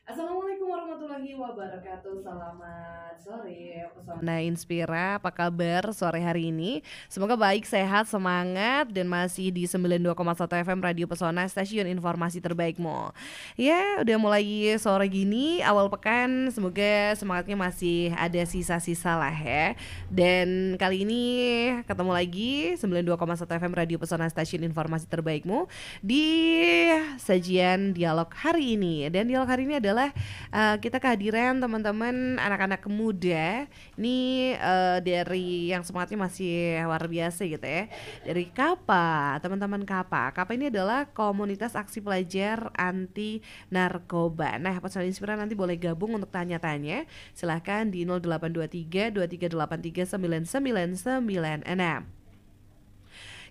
Assalamualaikum warahmatullahi wabarakatuh. Selamat sore Pesona Inspira. Apa kabar sore hari ini? Semoga baik, sehat, semangat dan masih di 92,1 FM Radio Pesona, stasiun informasi terbaikmu. Ya, udah mulai sore gini, awal pekan, semoga semangatnya masih ada sisa-sisa lah ya. Dan kali ini ketemu lagi 92,1 FM Radio Pesona, stasiun informasi terbaikmu di sajian dialog hari ini. Dan dialog hari ini adalah kita kehadiran teman-teman anak-anak muda ini dari yang semangatnya masih luar biasa gitu ya, dari KAPA, teman-teman KAPA. KAPA ini adalah komunitas aksi pelajar anti narkoba. Nah, Pesona Inspira nanti boleh gabung untuk tanya-tanya, silahkan di 0823 2383 9996.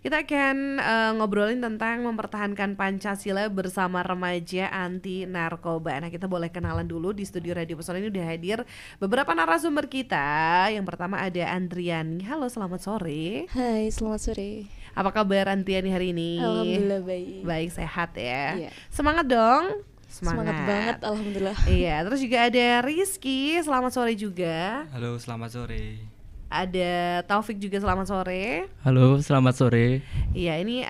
Kita akan ngobrolin tentang mempertahankan Pancasila bersama remaja anti narkoba. Nah, kita boleh kenalan dulu. Di studio Radio Pesona ini udah hadir beberapa narasumber kita. Yang pertama ada Andriani. Halo, selamat sore. Hai, selamat sore. Apa kabar Andriani hari ini? Alhamdulillah baik. Baik, sehat ya. Iya. Semangat dong. Semangat banget, alhamdulillah. Iya, terus juga ada Rizky. Selamat sore juga. Halo, selamat sore. Ada Taufik juga, selamat sore. Halo, selamat sore. Iya, ini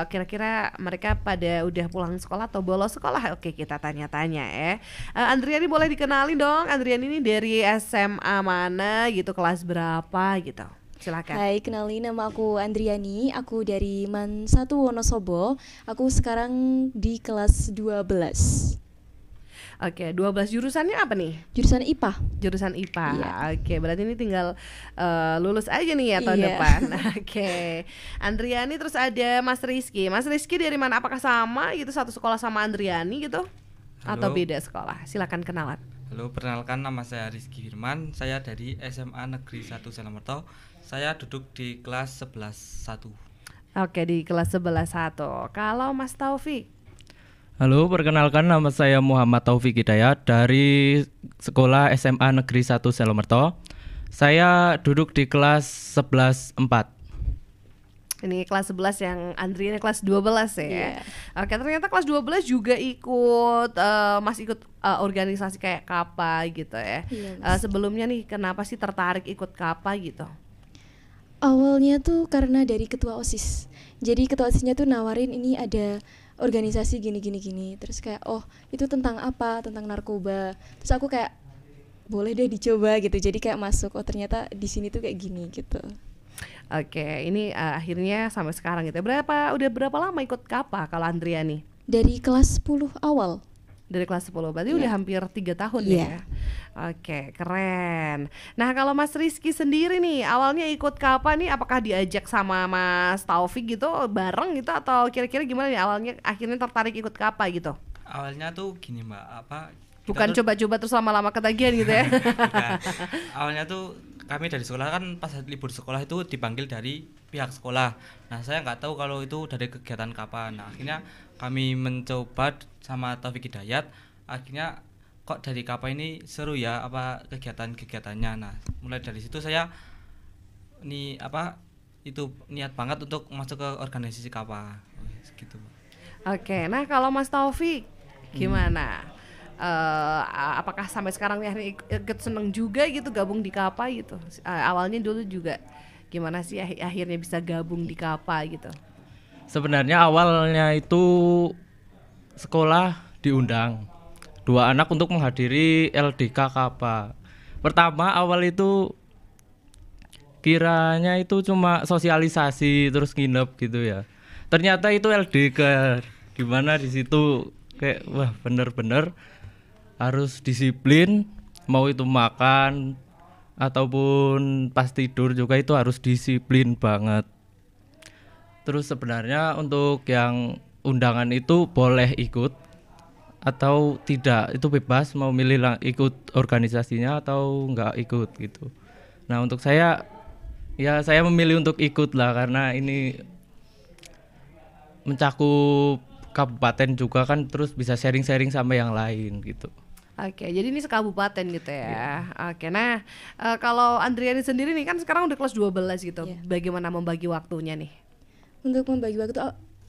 kira-kira mereka pada udah pulang sekolah atau bolos sekolah? Oke, kita tanya-tanya ya. Andriani boleh dikenalin dong. Andriani ini dari SMA mana gitu, kelas berapa gitu? Silakan. Hai, kenalin, nama aku Andriani. Aku dari MAN 1 Wonosobo. Aku sekarang di kelas 12. Oke, 12 jurusannya apa nih? Jurusan IPA. Jurusan IPA. Iya. Oke, berarti ini tinggal lulus aja nih ya tahun Iya. depan. Oke. Andriani, terus ada Mas Rizky. Mas Rizky dari mana? Apakah sama gitu, satu sekolah sama Andriani gitu? Atau Halo. beda sekolah? Silakan kenalan. Halo, perkenalkan nama saya Rizky Firman. Saya dari SMA Negeri 1 Selamerto. Saya duduk di kelas 11-1. Oke, di kelas 11-1. Kalau Mas Taufik? Halo, perkenalkan nama saya Muhammad Taufik Hidayat dari Sekolah SMA Negeri 1 Selamerto. Saya duduk di kelas 11-4. Ini kelas 11 yang Andriani kelas 12 ya. Iya. Oke, ternyata kelas 12 juga ikut masih ikut organisasi kayak KAPA gitu ya. Iya, Mas. Sebelumnya nih kenapa sih tertarik ikut KAPA gitu? Awalnya tuh karena dari ketua OSIS. Jadi ketua OSISnya tuh nawarin ini ada organisasi gini. Terus kayak, oh itu tentang apa? Tentang narkoba. Terus aku kayak, boleh deh dicoba gitu. Jadi kayak masuk, oh ternyata di sini tuh kayak gini gitu. Oke, ini akhirnya sampai sekarang gitu. Udah berapa lama ikut KAPA kalau Andriani? Dari kelas 10 awal. Dari kelas 10, berarti Iya. udah hampir 3 tahun Iya. ya. Oke, keren. Nah, kalau Mas Rizky sendiri nih, awalnya ikut KAPA nih, apakah diajak sama Mas Taufik gitu, bareng gitu, atau kira-kira gimana nih awalnya akhirnya tertarik ikut KAPA gitu? Awalnya tuh gini, Mbak, kita Bukan tuh- coba-coba terus lama-lama ketagihan gitu ya? Bukan. Awalnya tuh kami dari sekolah kan pas libur sekolah itu dipanggil dari pihak sekolah. Nah, saya nggak tahu kalau itu dari kegiatan kapan. Nah, akhirnya kami mencoba sama Taufik Hidayat. Akhirnya kok dari KAPA ini seru ya apa kegiatan-kegiatannya. Nah, mulai dari situ saya itu niat banget untuk masuk ke organisasi KAPA. Segitu. Oke, nah kalau Mas Taufik gimana? Apakah sampai sekarang nih ikut seneng juga gitu gabung di KAPA gitu? Awalnya dulu juga gimana sih akhirnya bisa gabung di KAPA gitu? Sebenarnya awalnya itu sekolah diundang 2 anak untuk menghadiri LDK KAPA. Pertama awal itu kiranya itu cuma sosialisasi terus nginep gitu ya. Ternyata itu LDK, dimana di situ kayak wah bener-bener harus disiplin, mau itu makan ataupun pas tidur juga itu harus disiplin banget. Terus sebenarnya untuk yang undangan itu boleh ikut atau tidak, itu bebas mau milih ikut organisasinya atau nggak ikut gitu. Nah untuk saya ya saya memilih untuk ikut lah karena ini mencakup kabupaten juga kan, terus bisa sharing-sharing sama yang lain gitu. Oke, jadi ini sekabupaten gitu ya. Oke, nah kalau Andriani sendiri nih kan sekarang udah kelas 12 gitu. Iya. Bagaimana membagi waktunya nih? Untuk membagi waktu,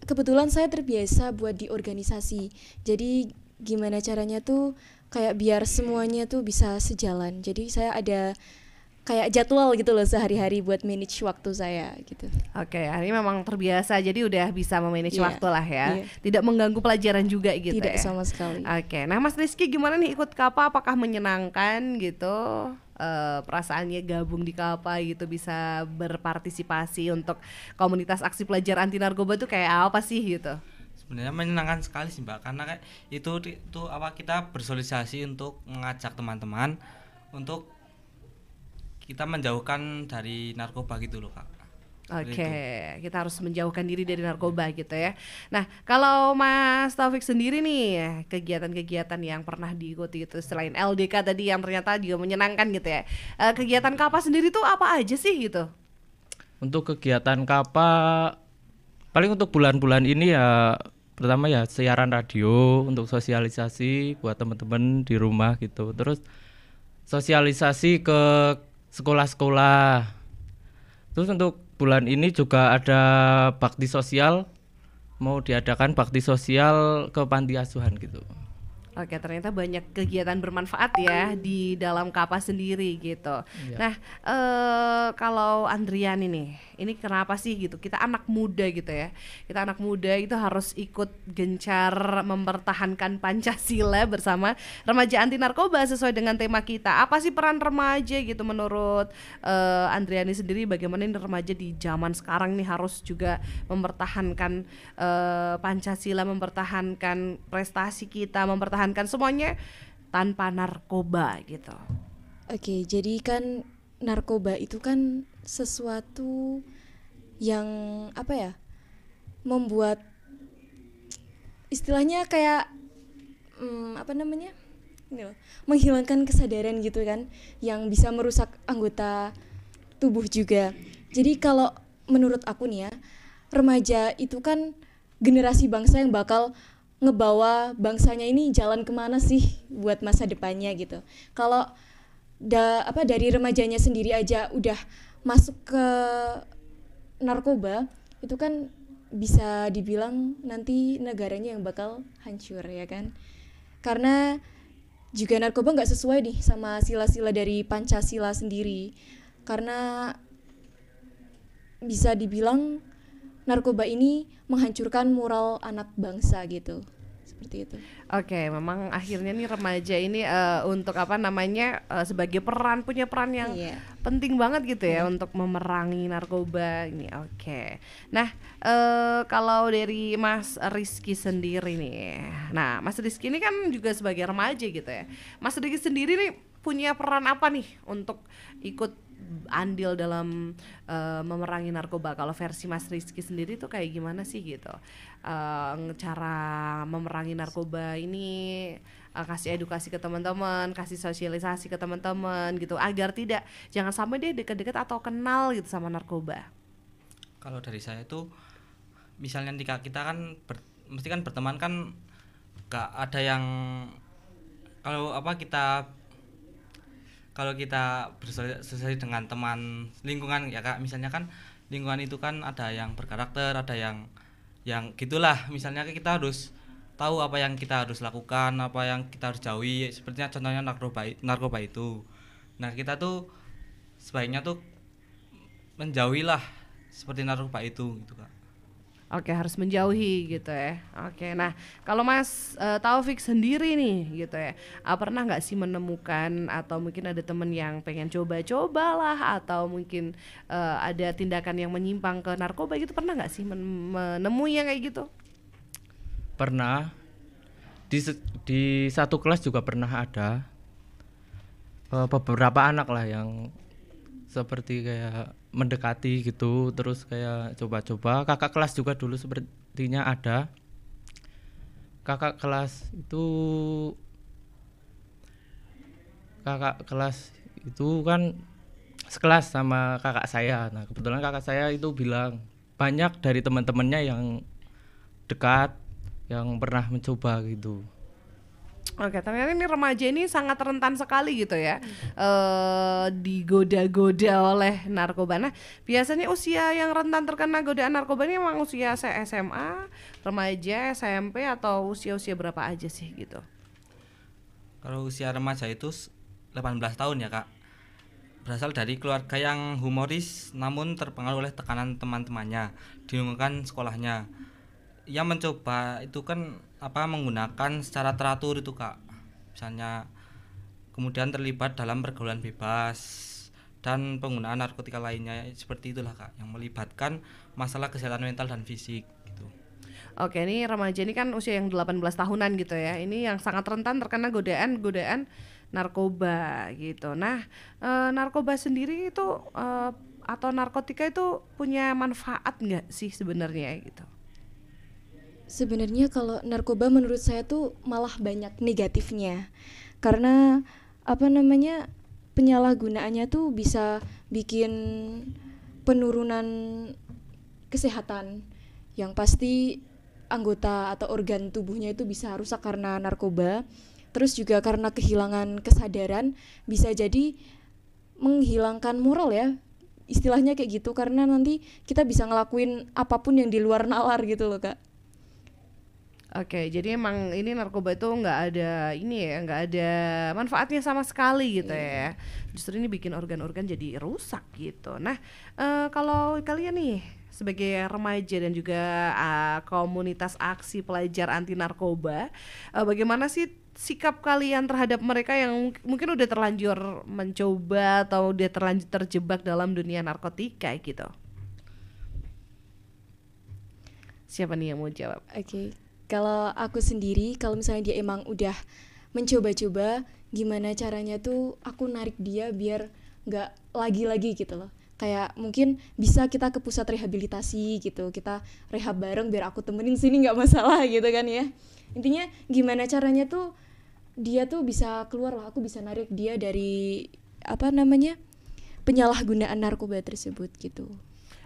kebetulan saya terbiasa buat di organisasi. Jadi gimana caranya tuh kayak biar semuanya tuh bisa sejalan. Jadi saya ada kayak jadwal gitu loh sehari-hari buat manage waktu saya gitu. Oke, ini memang terbiasa jadi udah bisa memanage Iya, waktu lah ya. iya. Tidak mengganggu pelajaran juga gitu Tidak ya. sama sekali. Oke, nah Mas Rizky gimana nih ikut KAPA? Apakah menyenangkan gitu? Perasaannya gabung di KAPA gitu, bisa berpartisipasi untuk komunitas aksi pelajar anti narkoba tuh kayak apa sih gitu? Sebenarnya menyenangkan sekali sih Mbak, karena kayak itu apa, kita bersosialisasi untuk mengajak teman-teman untuk kita menjauhkan dari narkoba gitu loh Kak. Seperti Oke, itu. kita harus menjauhkan diri dari narkoba gitu ya. Nah, kalau Mas Taufik sendiri nih, kegiatan-kegiatan yang pernah diikuti itu selain LDK tadi yang ternyata juga menyenangkan gitu ya. Kegiatan KAPA sendiri tuh apa aja sih gitu? Untuk kegiatan KAPA paling untuk bulan-bulan ini ya pertama ya siaran radio untuk sosialisasi buat teman-teman di rumah gitu. Terus sosialisasi ke sekolah-sekolah. Terus untuk bulan ini juga ada bakti sosial, mau diadakan bakti sosial ke panti asuhan gitu. Oke, ternyata banyak kegiatan bermanfaat ya di dalam KAPA sendiri gitu. Iya. Nah, kalau Andrian ini kenapa sih gitu? Kita anak muda gitu ya. Kita anak muda itu harus ikut gencar mempertahankan Pancasila bersama remaja anti narkoba sesuai dengan tema kita. Apa sih peran remaja gitu menurut Andriani sendiri? Bagaimana ini remaja di zaman sekarang nih harus juga mempertahankan Pancasila, mempertahankan prestasi kita, mempertahankan semuanya tanpa narkoba gitu. Oke, jadi kan narkoba itu kan sesuatu yang apa ya, membuat istilahnya kayak apa namanya, ini loh, menghilangkan kesadaran gitu kan, yang bisa merusak anggota tubuh juga. Jadi kalau menurut aku nih ya, remaja itu kan generasi bangsa yang bakal ngebawa bangsanya ini jalan kemana sih buat masa depannya gitu. Kalau dari remajanya sendiri aja udah masuk ke narkoba, itu kan bisa dibilang nanti negaranya yang bakal hancur ya kan. Karena juga narkoba nggak sesuai nih sama sila-sila dari Pancasila sendiri. Karena bisa dibilang narkoba ini menghancurkan moral anak bangsa gitu. Seperti itu. Oke, memang akhirnya nih remaja ini untuk apa namanya sebagai punya peran yang Iya. penting banget gitu ya untuk memerangi narkoba ini. Oke. Nah, kalau dari Mas Rizky sendiri nih. Nah, Mas Rizky ini kan juga sebagai remaja gitu ya. Mas Rizky sendiri nih punya peran apa nih untuk ikut andil dalam memerangi narkoba? Kalau versi Mas Rizky sendiri tuh kayak gimana sih gitu? Cara memerangi narkoba ini, kasih edukasi ke teman-teman, kasih sosialisasi ke teman-teman gitu agar jangan sampai dia dekat-dekat atau kenal gitu sama narkoba. Kalau dari saya itu misalnya kita kan mesti kan berteman kan, gak ada yang kalau kita bersosialisasi dengan teman lingkungan ya Kak, misalnya kan lingkungan itu kan ada yang berkarakter, ada yang gitulah, misalnya kita harus tahu apa yang kita harus lakukan, apa yang kita harus jauhi, sepertinya contohnya narkoba itu. Nah, kita tuh sebaiknya tuh menjauhilah seperti narkoba itu gitu Kak. Oke, harus menjauhi gitu ya. Oke, nah kalau Mas Taufik sendiri nih gitu ya, pernah nggak sih menemukan atau mungkin ada temen yang pengen coba-coba lah, atau mungkin ada tindakan yang menyimpang ke narkoba gitu, pernah nggak sih menemui yang kayak gitu? Pernah di satu kelas juga pernah ada beberapa anak lah yang seperti kayak mendekati gitu, terus kayak coba-coba. Kakak kelas juga dulu sepertinya ada. Kakak kelas itu kan sekelas sama kakak saya. Nah, kebetulan kakak saya itu bilang banyak dari teman-temannya yang dekat yang pernah mencoba gitu. Oke, ternyata ini remaja ini sangat rentan sekali gitu ya, digoda-goda oleh narkoba. Nah, biasanya usia yang rentan terkena godaan narkoba ini emang usia SMA, remaja, SMP, atau usia-usia berapa aja sih gitu? Kalau usia remaja itu 18 tahun ya kak. Berasal dari keluarga yang humoris namun terpengaruh oleh tekanan teman-temannya di lingkungan sekolahnya. Ia mencoba itu kan menggunakan secara teratur itu kak, misalnya kemudian terlibat dalam pergaulan bebas dan penggunaan narkotika lainnya seperti itulah kak, yang melibatkan masalah kesehatan mental dan fisik gitu. Oke, ini remaja ini kan usia yang 18 tahunan gitu ya. Ini yang sangat rentan terkena godaan narkoba gitu. Nah, narkoba sendiri itu atau narkotika itu punya manfaat nggak sih sebenarnya gitu? Sebenarnya kalau narkoba menurut saya tuh malah banyak negatifnya. Karena penyalahgunaannya tuh bisa bikin penurunan kesehatan. Yang pasti anggota atau organ tubuhnya itu bisa rusak karena narkoba. Terus juga karena kehilangan kesadaran, bisa jadi menghilangkan moral ya. Istilahnya kayak gitu, karena nanti kita bisa ngelakuin apapun yang di luar nalar gitu loh kak. Oke, jadi emang ini narkoba itu nggak ada manfaatnya sama sekali gitu ya. Justru ini bikin organ-organ jadi rusak gitu. Nah, kalau kalian nih sebagai remaja dan juga komunitas aksi pelajar anti narkoba, bagaimana sih sikap kalian terhadap mereka yang mungkin udah terlanjur mencoba atau udah terlanjur terjebak dalam dunia narkotika gitu? Siapa nih yang mau jawab? Oke. Kalau aku sendiri, kalau misalnya dia emang udah mencoba-coba, gimana caranya tuh aku narik dia biar nggak lagi-lagi gitu loh. Kayak mungkin bisa kita ke pusat rehabilitasi gitu, kita rehab bareng biar aku temenin sini nggak masalah gitu kan ya. Intinya gimana caranya tuh dia tuh bisa keluar lah, aku bisa narik dia dari penyalahgunaan narkoba tersebut gitu.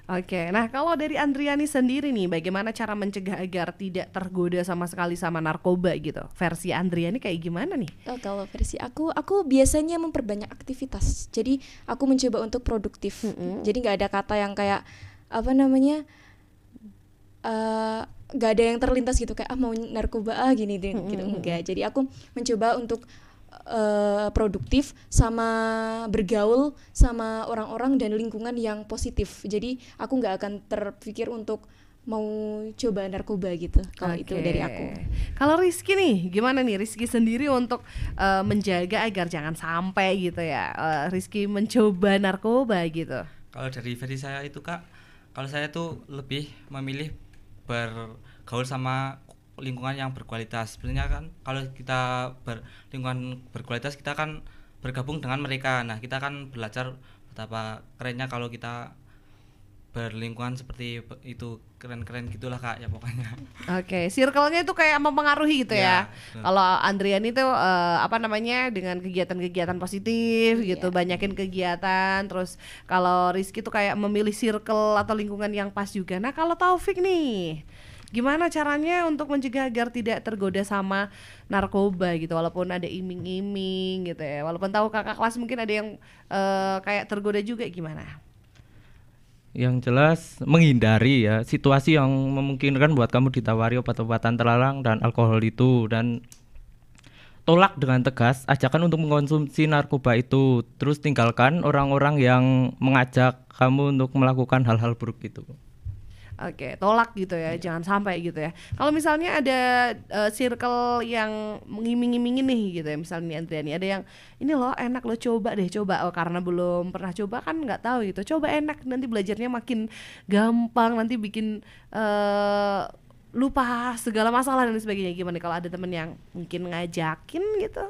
Oke, nah kalau dari Andriani sendiri nih, bagaimana cara mencegah agar tidak tergoda sama sekali sama narkoba gitu? Versi Andriani kayak gimana nih? Kalau versi aku biasanya memperbanyak aktivitas. Jadi aku mencoba untuk produktif. Jadi nggak ada kata yang kayak nggak ada yang terlintas gitu kayak mau narkoba gini gitu enggak. Jadi aku mencoba untuk produktif sama bergaul sama orang-orang dan lingkungan yang positif. Jadi aku nggak akan terpikir untuk mau coba narkoba gitu. Kalau itu dari aku. Kalau Rizky nih, gimana nih Rizky sendiri untuk menjaga agar jangan sampai gitu ya Rizky mencoba narkoba gitu? Kalau dari versi saya itu kak, kalau saya tuh lebih memilih bergaul sama lingkungan yang berkualitas. Sebenarnya kan kalau kita lingkungan berkualitas, kita kan bergabung dengan mereka. Nah, kita kan belajar betapa kerennya kalau kita berlingkungan seperti itu, keren-keren gitulah kak ya pokoknya. Oke, circle-nya itu kayak mempengaruhi gitu ya. Betul. Kalau Andrian itu dengan kegiatan-kegiatan positif gitu, banyakin kegiatan. Terus kalau Rizky tuh kayak memilih circle atau lingkungan yang pas juga. Nah, kalau Taufik nih, gimana caranya untuk mencegah agar tidak tergoda sama narkoba gitu, walaupun ada iming-iming gitu ya, walaupun tahu kakak kelas mungkin ada yang kayak tergoda juga, gimana? Yang jelas menghindari ya situasi yang memungkinkan buat kamu ditawari obat-obatan terlarang dan alkohol itu, dan tolak dengan tegas ajakan untuk mengkonsumsi narkoba itu. Terus tinggalkan orang-orang yang mengajak kamu untuk melakukan hal-hal buruk itu. Oke, tolak gitu ya, jangan sampai gitu ya. Kalau misalnya ada circle yang mengiming-imingin nih gitu ya, misalnya nih Andriani ada yang ini loh enak lo coba, karena belum pernah coba kan nggak tahu gitu, coba enak nanti belajarnya makin gampang, nanti bikin lupa segala masalah dan sebagainya. Gimana kalau ada temen yang mungkin ngajakin gitu,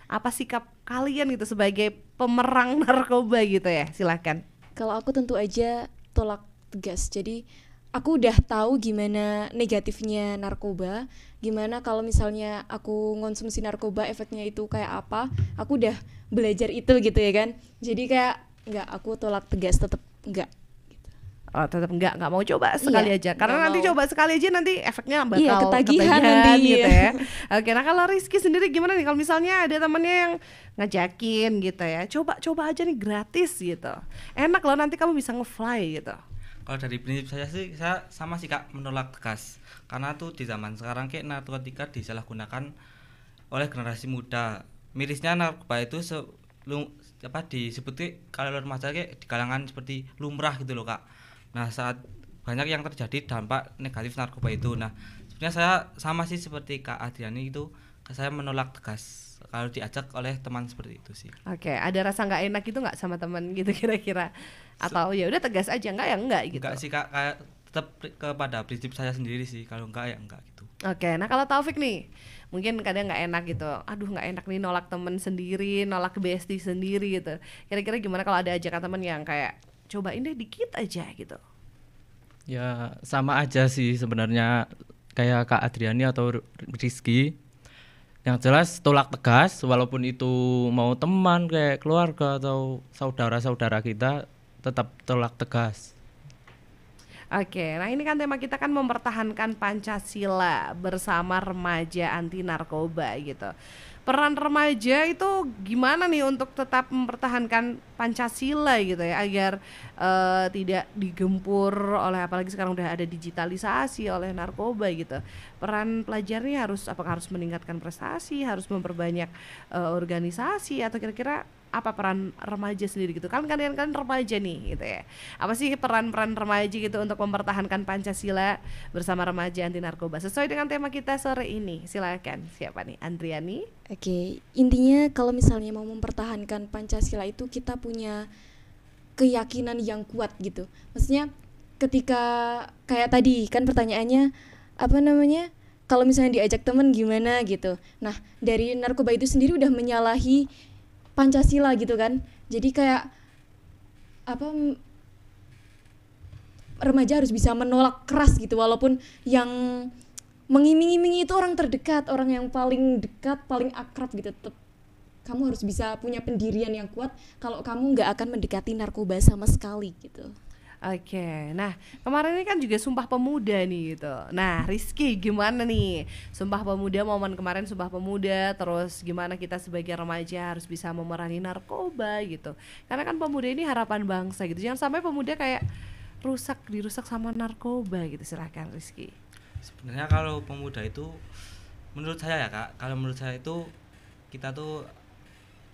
apa sikap kalian gitu sebagai pemerang narkoba gitu ya? Silahkan. Kalau aku tentu aja tolak tegas. Jadi aku udah tahu gimana negatifnya narkoba, gimana kalau misalnya aku ngonsumsi narkoba efeknya itu kayak apa, aku udah belajar itu gitu ya kan. Jadi kayak enggak, aku tolak tegas, tetap enggak gitu. Oh, tetap nggak mau coba sekali aja karena nggak nanti mau. coba sekali aja nanti efeknya bakal Iya, ketagihan nanti, gitu iya. ya. Oke, nah kalau Rizky sendiri gimana nih kalau misalnya ada temennya yang ngajakin gitu ya, coba aja nih gratis gitu, enak loh nanti kamu bisa nge-fly gitu. Kalau dari prinsip saya sih, saya sama sih Kak, menolak tegas. Karena tuh di zaman sekarang kayak narkotika disalahgunakan oleh generasi muda. Mirisnya narkoba itu disebut kalau remaja kayak di kalangan seperti lumrah gitu loh Kak. Nah, saat banyak yang terjadi dampak negatif narkoba itu. Nah, sebenarnya saya sama sih seperti Kak Adriani itu, saya menolak tegas kalau diajak oleh teman seperti itu sih. Oke, ada rasa nggak enak gitu nggak sama temen gitu kira-kira, atau ya udah tegas aja nggak ya nggak gitu. Enggak sih Kak, kayak tetap kepada prinsip saya sendiri sih, kalau enggak ya enggak gitu. Oke, nah kalau Taufik nih, mungkin kadang nggak enak gitu. Aduh nggak enak nih nolak temen sendiri, nolak bestie sendiri gitu. Kira-kira gimana kalau ada ajakan temen yang kayak cobain deh dikit aja gitu? Ya sama aja sih sebenarnya kayak Kak Adriani atau Rizky. Yang jelas tolak tegas walaupun itu mau teman kayak keluarga atau saudara-saudara kita tetap tolak tegas. Oke, nah ini kan tema kita kan mempertahankan Pancasila bersama remaja anti narkoba gitu. Peran remaja itu gimana nih untuk tetap mempertahankan Pancasila gitu ya agar tidak digempur oleh, apalagi sekarang udah ada digitalisasi, oleh narkoba gitu. Peran pelajarnya apakah harus meningkatkan prestasi, harus memperbanyak organisasi, atau kira-kira apa peran remaja sendiri gitu? Kan kalian kan remaja nih gitu ya. Apa sih peran-peran remaja gitu untuk mempertahankan Pancasila bersama remaja anti narkoba sesuai dengan tema kita sore ini? Silakan, siapa nih? Andriani? Oke, intinya kalau misalnya mau mempertahankan Pancasila itu kita punya keyakinan yang kuat gitu. Maksudnya ketika kayak tadi kan pertanyaannya apa namanya? Kalau misalnya diajak temen gimana gitu. Nah, dari narkoba itu sendiri udah menyalahi Pancasila gitu kan. Jadi kayak remaja harus bisa menolak keras gitu, walaupun yang mengiming-imingi itu orang terdekat, orang yang paling dekat, paling akrab gitu. Tetap kamu harus bisa punya pendirian yang kuat kalau kamu nggak akan mendekati narkoba sama sekali gitu. Oke, nah kemarin ini kan juga Sumpah Pemuda nih gitu. Nah Rizky gimana nih Sumpah Pemuda, momen kemarin Sumpah Pemuda, terus gimana kita sebagai remaja harus bisa memerangi narkoba gitu. Karena kan pemuda ini harapan bangsa gitu. Jangan sampai pemuda kayak dirusak sama narkoba gitu. Silahkan Rizky. Sebenarnya kalau pemuda itu, menurut saya ya Kak, kalau menurut saya itu kita tuh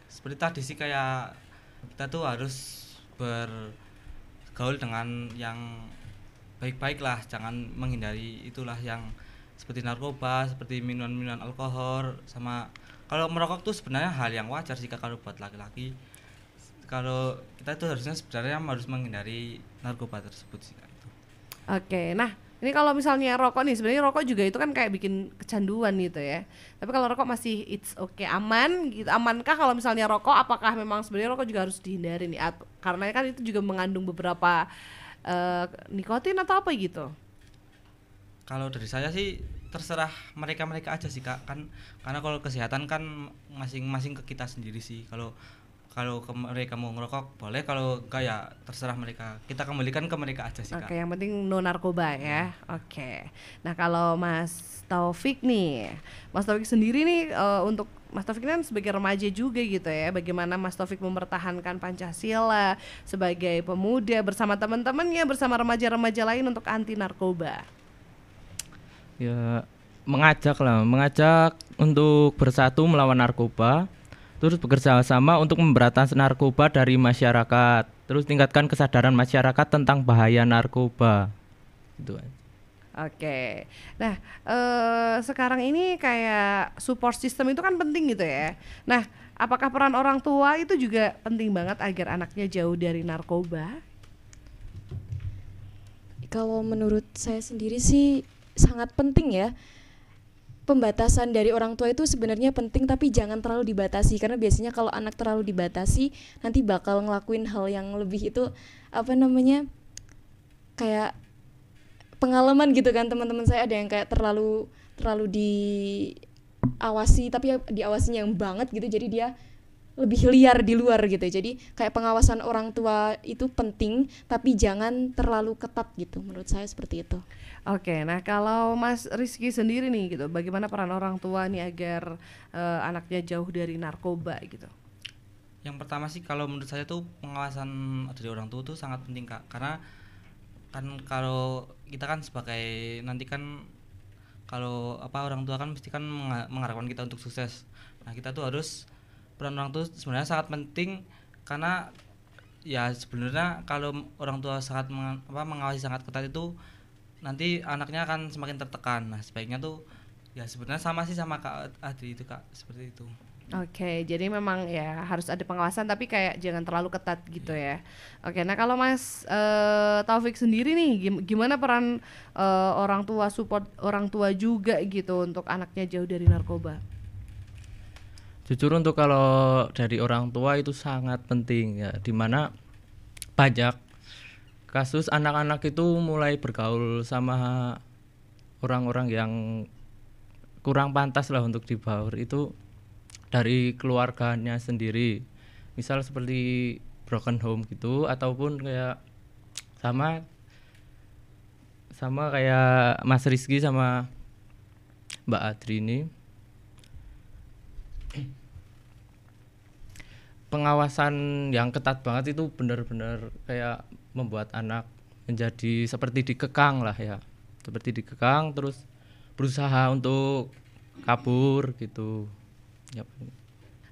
seperti tadi sih, kayak kita tuh harus bergaul dengan yang baik-baik lah, jangan menghindari itulah yang seperti narkoba, seperti minuman-minuman alkohol, sama kalau merokok tuh sebenarnya hal yang wajar sih Kak, kalau buat laki-laki. Kalau kita tuh harusnya sebenarnya harus menghindari narkoba tersebut sih Kak, itu. Oke, nah ini kalau misalnya rokok nih, sebenarnya rokok juga itu kan kayak bikin kecanduan gitu ya. Tapi kalau rokok masih it's okay, aman gitu. Amankah kalau misalnya rokok, apakah memang sebenarnya rokok juga harus dihindari nih? Karena kan itu juga mengandung beberapa nikotin atau apa gitu. Kalau dari saya sih terserah mereka aja sih Kak, kan karena kalau kesehatan kan masing-masing ke kita sendiri sih. Kalau mereka mau ngerokok boleh, kalau enggak ya terserah mereka. Kita kembalikan ke mereka aja sih Kak. Oke, yang penting no narkoba ya. Oke. Nah kalau Mas Taufik nih, Mas Taufik sendiri nih, untuk Mas Taufik kan sebagai remaja juga gitu ya. Bagaimana Mas Taufik mempertahankan Pancasila sebagai pemuda bersama teman-temannya, bersama remaja-remaja lain untuk anti narkoba? Ya mengajak untuk bersatu melawan narkoba, terus bekerja sama untuk memberantas narkoba dari masyarakat, terus tingkatkan kesadaran masyarakat tentang bahaya narkoba gitu. Oke, nah sekarang ini kayak support system itu kan penting gitu ya. Nah, apakah peran orang tua itu juga penting banget agar anaknya jauh dari narkoba? Kalau menurut saya sendiri sih sangat penting ya. Pembatasan dari orang tua itu sebenarnya penting, tapi jangan terlalu dibatasi, karena biasanya kalau anak terlalu dibatasi nanti bakal ngelakuin hal yang lebih, itu kayak pengalaman gitu kan, teman-teman saya ada yang kayak terlalu diawasi, tapi diawasinya yang banget gitu, jadi dia lebih liar di luar gitu. Jadi kayak pengawasan orang tua itu penting, tapi jangan terlalu ketat gitu. Menurut saya seperti itu. Oke, nah kalau Mas Rizky sendiri nih gitu, bagaimana peran orang tua nih agar anaknya jauh dari narkoba gitu? Yang pertama sih kalau menurut saya tuh pengawasan dari orang tua tuh sangat penting Kak, karena kan kalau kita kan sebagai nanti kan kalau orang tua kan mesti kan mengharapkan kita untuk sukses. Nah kita tuh harus, peran orang tua sebenarnya sangat penting, karena ya sebenarnya kalau orang tua sangat mengawasi sangat ketat itu nanti anaknya akan semakin tertekan. Nah sebaiknya tuh ya sebenarnya sama sih sama Kak Adri itu Kak, seperti itu. Oke, jadi memang ya harus ada pengawasan tapi kayak jangan terlalu ketat gitu ya. Oke, nah kalau Mas Taufik sendiri nih gimana peran orang tua, support orang tua juga gitu untuk anaknya jauh dari narkoba? Jujur untuk kalau dari orang tua itu sangat penting ya, dimana banyak kasus anak-anak itu mulai bergaul sama orang-orang yang kurang pantas lah untuk dibaur, itu dari keluarganya sendiri, misal seperti broken home gitu, ataupun kayak sama kayak Mas Rizky sama Mbak Adri ini. Pengawasan yang ketat banget itu benar-benar kayak membuat anak menjadi seperti dikekang lah ya, seperti dikekang terus berusaha untuk kabur gitu ya.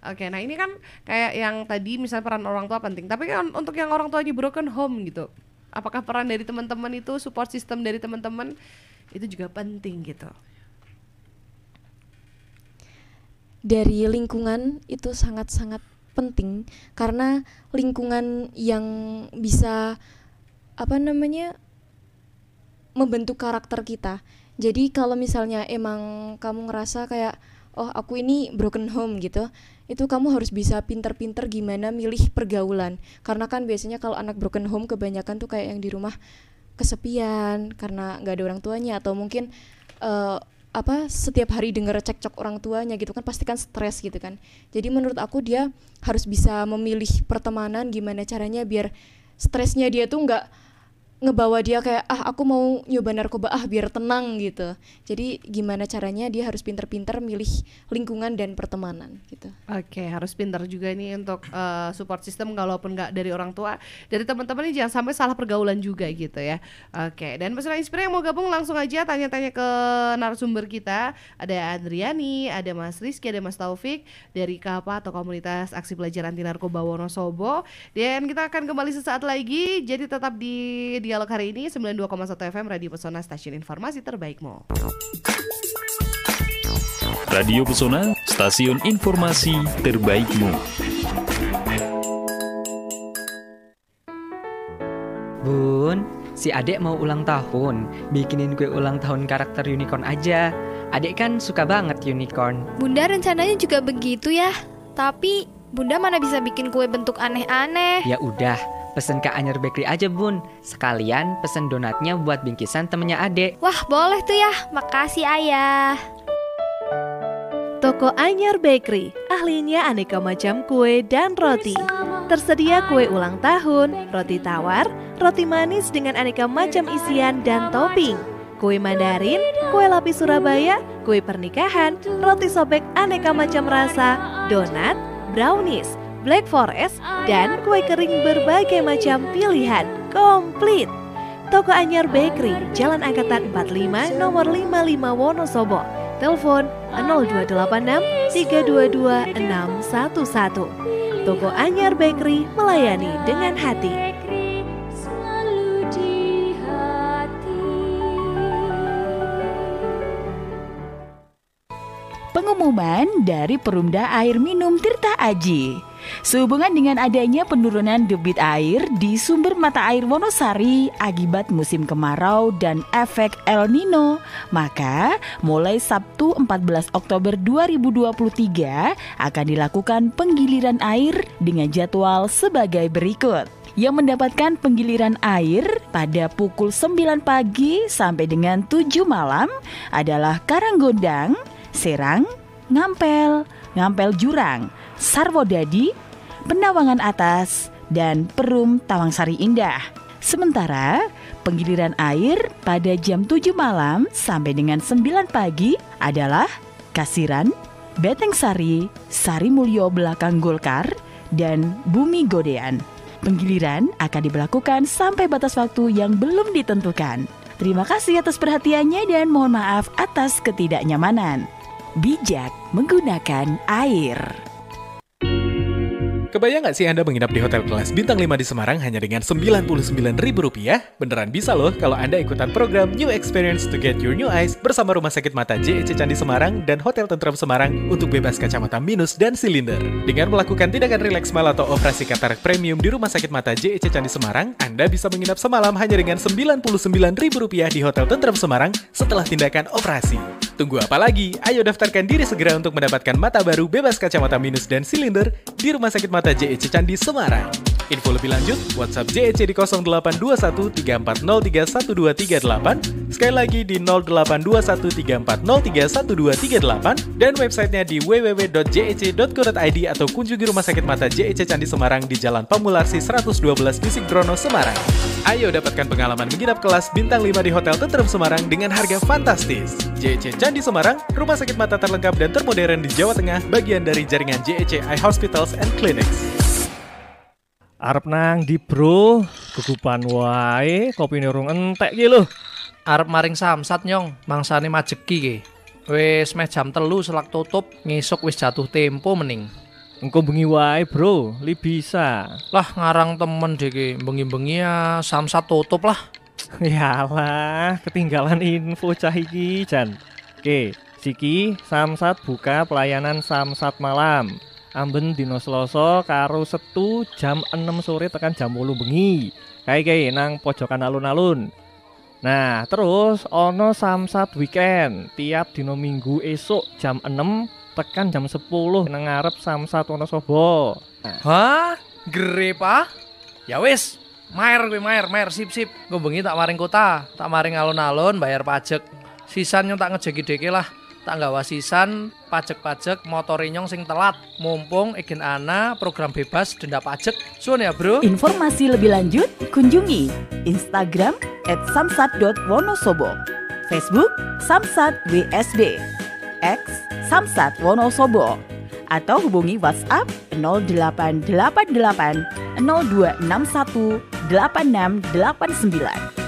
Oke, nah ini kan kayak yang tadi misalnya peran orang tua penting, tapi kan untuk yang orang tuanya broken home gitu, apakah peran dari teman-teman itu, support system dari teman-teman itu juga penting gitu? Dari lingkungan itu sangat-sangat penting, karena lingkungan yang bisa membentuk karakter kita. Jadi kalau misalnya emang kamu ngerasa kayak oh aku ini broken home gitu, itu kamu harus bisa pinter-pinter gimana milih pergaulan, karena kan biasanya kalau anak broken home kebanyakan tuh kayak yang di rumah kesepian karena nggak ada orang tuanya, atau mungkin setiap hari denger cekcok orang tuanya gitu kan, pasti kan stres gitu kan. Jadi menurut aku dia harus bisa memilih pertemanan, gimana caranya biar stresnya dia tuh nggak ngebawa dia kayak aku mau nyoba narkoba biar tenang gitu. Jadi gimana caranya dia harus pinter-pinter milih lingkungan dan pertemanan gitu. Oke, harus pinter juga nih untuk support system, kalaupun nggak dari orang tua, dari teman-teman ini jangan sampai salah pergaulan juga gitu ya. Oke, dan peserta Inspira yang mau gabung langsung aja tanya-tanya ke narasumber kita. Ada Andriani, ada Mas Rizky, ada Mas Taufik dari KAPA atau Komunitas Aksi Pelajar Anti Narkoba Wonosobo. Dan kita akan kembali sesaat lagi, jadi tetap di dialog hari ini 92,1 FM Radio Pesona, stasiun informasi terbaikmu. Radio Pesona, stasiun informasi terbaikmu. Bun, si adek mau ulang tahun, bikinin kue ulang tahun karakter unicorn aja. Adek kan suka banget unicorn. Bunda rencananya juga begitu ya, tapi Bunda mana bisa bikin kue bentuk aneh-aneh. Ya udah, pesen ke Anyar Bakery aja Bun. Sekalian pesen donatnya buat bingkisan temennya adek. Wah boleh tuh ya, makasih ayah. Toko Anyar Bakery, ahlinya aneka macam kue dan roti. Tersedia kue ulang tahun, roti tawar, roti manis dengan aneka macam isian dan topping, kue Mandarin, kue lapis Surabaya, kue pernikahan, roti sobek aneka macam rasa, donat, brownies, Black Forest, dan kue kering berbagai macam pilihan, komplit. Toko Anyar Bakery, Jalan Angkatan 45, nomor 55 Wonosobo. Telepon 0286 322 611. Toko Anyar Bakery melayani dengan hati. Pengumuman dari Perumda Air Minum Tirta Aji. Sehubungan dengan adanya penurunan debit air di sumber mata air Wonosari akibat musim kemarau dan efek El Nino, maka mulai Sabtu 14 Oktober 2023 akan dilakukan penggiliran air dengan jadwal sebagai berikut. Yang mendapatkan penggiliran air pada pukul 9 pagi sampai dengan 7 malam adalah Karanggondang, Serang, Ngampel Jurang, Sarwodadi, Penawangan Atas, dan Perum Tawangsari Indah. Sementara penggiliran air pada jam 7 malam sampai dengan 9 pagi adalah Kasiran, Betengsari, Sari Mulyo Belakang Golkar, dan Bumi Godean. Penggiliran akan diberlakukan sampai batas waktu yang belum ditentukan. Terima kasih atas perhatiannya dan mohon maaf atas ketidaknyamanan. Bijak menggunakan air. Kebayang nggak sih Anda menginap di hotel kelas bintang 5 di Semarang hanya dengan Rp99.000? Beneran bisa loh kalau Anda ikutan program New Experience to Get Your New Eyes bersama Rumah Sakit Mata JEC Candi Semarang dan Hotel Tentrem Semarang untuk bebas kacamata minus dan silinder. Dengan melakukan tindakan relax smile atau operasi katarak premium di Rumah Sakit Mata JEC Candi Semarang, Anda bisa menginap semalam hanya dengan Rp99.000 di Hotel Tentrem Semarang setelah tindakan operasi. Tunggu apa lagi? Ayo daftarkan diri segera untuk mendapatkan mata baru bebas kacamata minus dan silinder di Rumah Sakit Mata JEC Candi Semarang. Info lebih lanjut, WhatsApp JEC di 0821 3403 1238, sekali lagi di 0821 3403 1238, dan websitenya di www.jec.co.id atau kunjungi Rumah Sakit Mata JEC Candi Semarang di Jalan Pamularsi 112 di Sigrono, Semarang. Ayo dapatkan pengalaman menginap kelas bintang 5 di Hotel Tentrem Semarang dengan harga fantastis. JEC Candi Semarang, rumah sakit mata terlengkap dan termodern di Jawa Tengah, bagian dari jaringan JEC Eye Hospitals and Clinics. Arep nang di bro, kegupan wae, kopine urung entek ki lho. Arep maring samsat nyong, mangsane majeki ki. Wis meh jam 3 selak tutup, ngisuk wis jatuh tempo mening. Engko bengi wae bro, li bisa. Lah ngarang temen dek bengi-bengi ya samsat tutup lah. Yalah, ketinggalan info cah iki Jan. Oke, siki samsat buka pelayanan samsat malam. Amben dino Selasa karo Setu jam 6 sore tekan jam 8 bengi. Kae nang pojokan alun-alun. Nah, terus ono samsat weekend tiap dino Minggu esuk jam 6 tekan jam 10 nang ngarep samsat Wonosobo. Hah? Gere pa? Ya wis, maer sip. Nggo bengi tak maring kota, tak maring alun-alun bayar pajak. Sisan nyong tak ngejeki deke lah. Tak nggawa sisan pajak-pajak motore nyong sing telat. Mumpung igen ana program bebas denda pajak. Suwun ya, Bro. Informasi lebih lanjut kunjungi Instagram @samsat.wonosobo, Facebook Samsat WSB, X Samsat Wonosobo, atau hubungi WhatsApp 0888 0261 8689.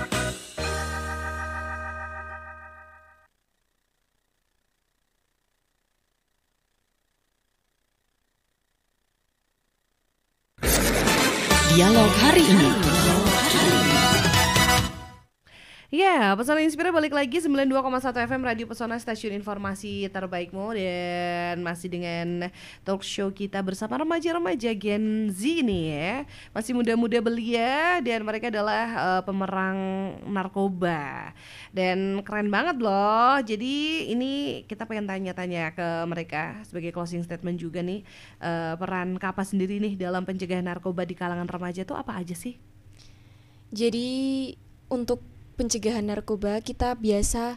Dialog hari ini. Ya, Pesona Inspira balik lagi 92,1 FM Radio Pesona, stasiun informasi terbaikmu, dan masih dengan talk show kita bersama remaja-remaja Gen Z nih ya. Masih muda-muda belia dan mereka adalah pemerang narkoba. Dan keren banget loh. Jadi ini kita pengen tanya-tanya ke mereka sebagai closing statement juga nih, peran Kapa sendiri nih dalam pencegahan narkoba di kalangan remaja itu apa aja sih? Jadi untuk pencegahan narkoba kita biasa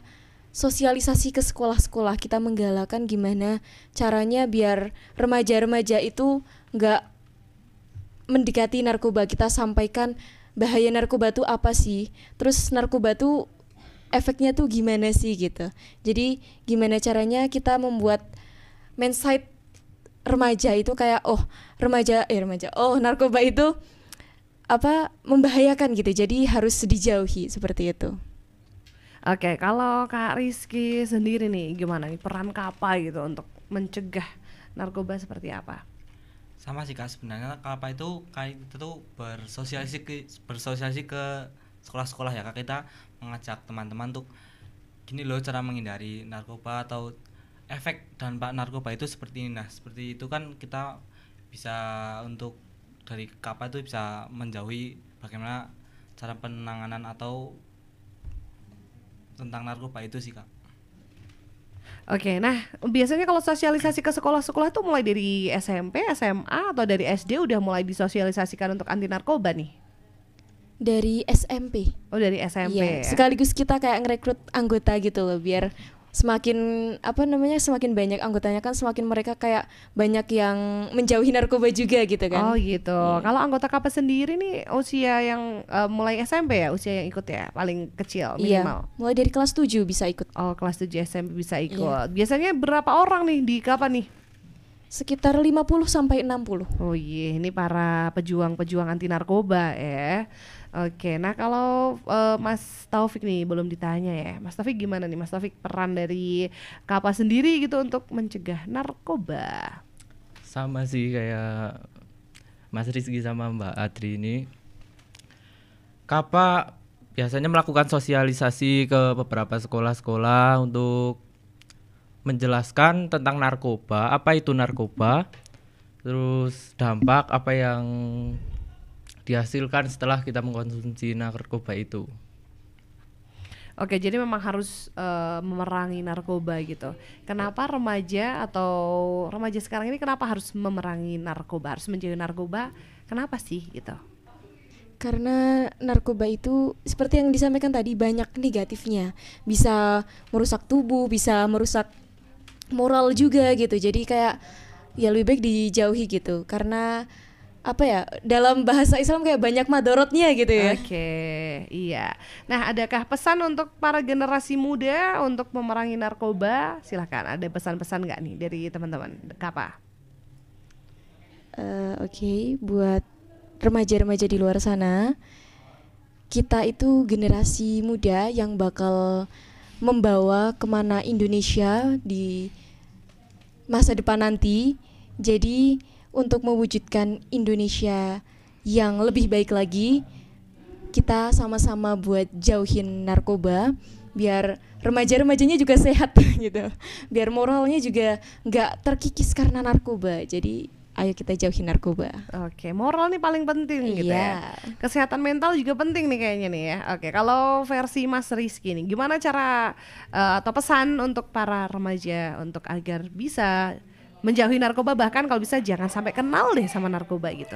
sosialisasi ke sekolah-sekolah, kita menggalakkan gimana caranya biar remaja-remaja itu nggak mendekati narkoba. Kita sampaikan bahaya narkoba tuh apa sih, terus narkoba tuh efeknya tuh gimana sih gitu. Jadi gimana caranya kita membuat mindset remaja itu kayak narkoba itu membahayakan gitu, jadi harus dijauhi seperti itu. Oke, kalau Kak Rizky sendiri nih gimana nih peran Kapa gitu untuk mencegah narkoba seperti apa? Sama sih Kak, sebenarnya Kapa itu kayak itu tuh bersosialisasi ke sekolah-sekolah ya Kak. Kita mengajak teman-teman untuk gini loh cara menghindari narkoba atau efek dampak narkoba itu seperti ini. Nah, seperti itu kan kita bisa untuk dari Kapa itu bisa menjauhi bagaimana cara penanganan atau tentang narkoba itu sih Kak. Oke, nah biasanya kalau sosialisasi ke sekolah-sekolah itu mulai dari SMP, SMA atau dari SD udah mulai disosialisasikan untuk anti narkoba nih? Dari SMP. Oh, dari SMP. Iya, sekaligus kita kayak ngerekrut anggota gitu loh biar semakin semakin banyak anggotanya kan semakin mereka kayak banyak yang menjauhi narkoba juga gitu kan. Oh gitu. Kalau anggota KAPA sendiri nih usia yang mulai SMP ya, usia yang ikut ya, paling kecil minimal. Iya, mulai dari kelas 7 bisa ikut. Oh, kelas 7 SMP bisa ikut. Biasanya berapa orang nih di KAPA nih? Sekitar 50 sampai 60. Oh iya, ini para pejuang-pejuang anti narkoba ya. Oke, nah kalau Mas Taufik nih belum ditanya ya. Mas Taufik gimana nih Mas Taufik, peran dari KAPA sendiri gitu untuk mencegah narkoba? Sama sih kayak Mas Rizky sama Mbak Adri ini. KAPA biasanya melakukan sosialisasi ke beberapa sekolah-sekolah untuk menjelaskan tentang narkoba, apa itu narkoba, terus dampak apa yang dihasilkan setelah kita mengkonsumsi narkoba itu. Oke, jadi memang harus memerangi narkoba gitu. Kenapa remaja atau remaja sekarang ini kenapa harus memerangi narkoba, harus menjauhi narkoba? Kenapa sih gitu? Karena narkoba itu seperti yang disampaikan tadi banyak negatifnya. Bisa merusak tubuh, bisa merusak moral juga gitu. Jadi kayak ya lebih baik dijauhi gitu. Karena apa ya, dalam bahasa Islam kayak banyak madorotnya gitu ya. Oke, iya. Nah, adakah pesan untuk para generasi muda untuk memerangi narkoba? Silahkan, ada pesan-pesan nggak nih dari teman-teman KAPA? Oke, buat remaja-remaja di luar sana, kita itu generasi muda yang bakal membawa kemana Indonesia di masa depan nanti. Jadi untuk mewujudkan Indonesia yang lebih baik lagi, kita sama-sama buat jauhin narkoba biar remaja-remajanya juga sehat gitu, biar moralnya juga nggak terkikis karena narkoba. Jadi ayo kita jauhin narkoba. Oke, moral nih paling penting gitu ya. Kesehatan mental juga penting nih kayaknya nih ya. Oke, kalau versi Mas Rizky nih, gimana cara atau pesan untuk para remaja untuk agar bisa menjauhi narkoba, bahkan kalau bisa jangan sampai kenal deh sama narkoba gitu?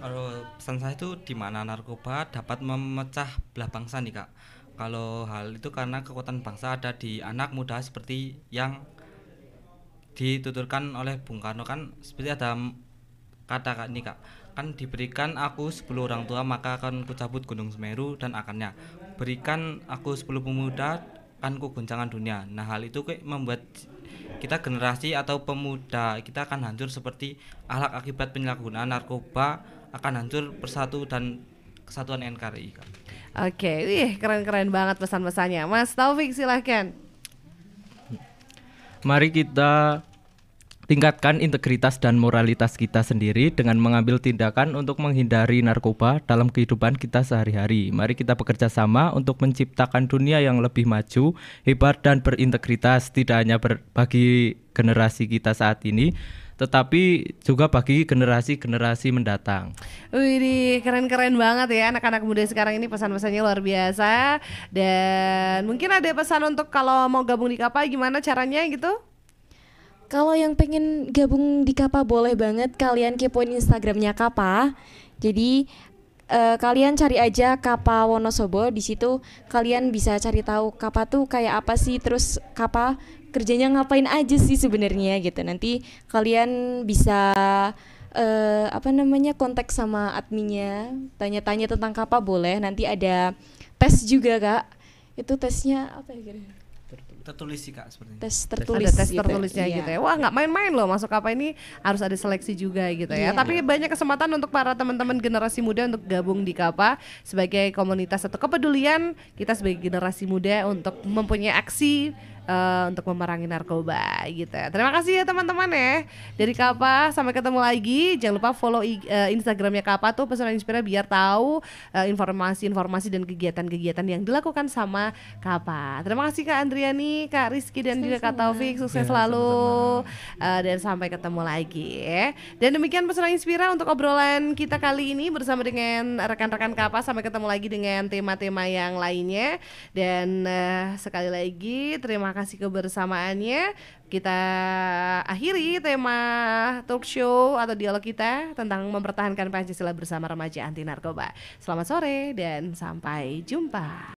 Kalau pesan saya itu di mana narkoba dapat memecah belah bangsa nih Kak. Kalau hal itu karena kekuatan bangsa ada di anak muda seperti yang dituturkan oleh Bung Karno kan, seperti ada kata nih Kak, kan diberikan aku 10 orang tua maka akan kucabut gunung Semeru dan akarnya, berikan aku 10 pemuda kan ku goncangan dunia. Nah hal itu kayak membuat kita generasi atau pemuda kita akan hancur seperti akhlak akibat penyalahgunaan narkoba akan hancur persatu dan kesatuan NKRI Kak. Oke, keren-keren banget pesan-pesannya. Mas Taufik silahkan. Mari kita tingkatkan integritas dan moralitas kita sendiri dengan mengambil tindakan untuk menghindari narkoba dalam kehidupan kita sehari-hari. Mari kita bekerja sama untuk menciptakan dunia yang lebih maju, hebat dan berintegritas, tidak hanya bagi generasi kita saat ini, tetapi juga bagi generasi-generasi mendatang. Wih, keren-keren banget ya anak-anak muda sekarang ini, pesan-pesannya luar biasa. Dan mungkin ada pesan untuk kalau mau gabung di KAPA gimana caranya gitu? Kalau yang pengen gabung di KAPA boleh banget kalian kepoin Instagramnya KAPA. Jadi kalian cari aja KAPA Wonosobo. Di situ kalian bisa cari tahu KAPA tuh kayak apa sih, terus KAPA kerjanya ngapain aja sih sebenarnya gitu. Nanti kalian bisa kontak sama adminnya, tanya-tanya tentang KAPA boleh. Nanti ada tes juga Kak. Itu tesnya apa ya kira-kira? Tertulis sih Kak seperti tes tertulis. Ada tes tertulisnya gitu ya. Wah, nggak main-main loh masuk KAPA ini, harus ada seleksi juga gitu ya. Tapi banyak kesempatan untuk para teman-teman generasi muda untuk gabung di KAPA sebagai komunitas atau kepedulian kita sebagai generasi muda untuk mempunyai aksi untuk memerangi narkoba gitu. Terima kasih ya teman-teman ya dari KAPA. Sampai ketemu lagi. Jangan lupa follow Instagramnya KAPA tuh Pesona Inspira biar tahu informasi-informasi dan kegiatan-kegiatan yang dilakukan sama KAPA. Terima kasih Kak Andriani, Kak Rizky dan juga Kak Taufik. Sukses selalu dan sampai ketemu lagi ya. Dan demikian Pesona Inspira untuk obrolan kita kali ini bersama dengan rekan-rekan KAPA. Sampai ketemu lagi dengan tema-tema yang lainnya. Dan sekali lagi terima kasih kebersamaannya. Kita akhiri tema talk show atau dialog kita tentang mempertahankan Pancasila bersama remaja anti narkoba. Selamat sore dan sampai jumpa.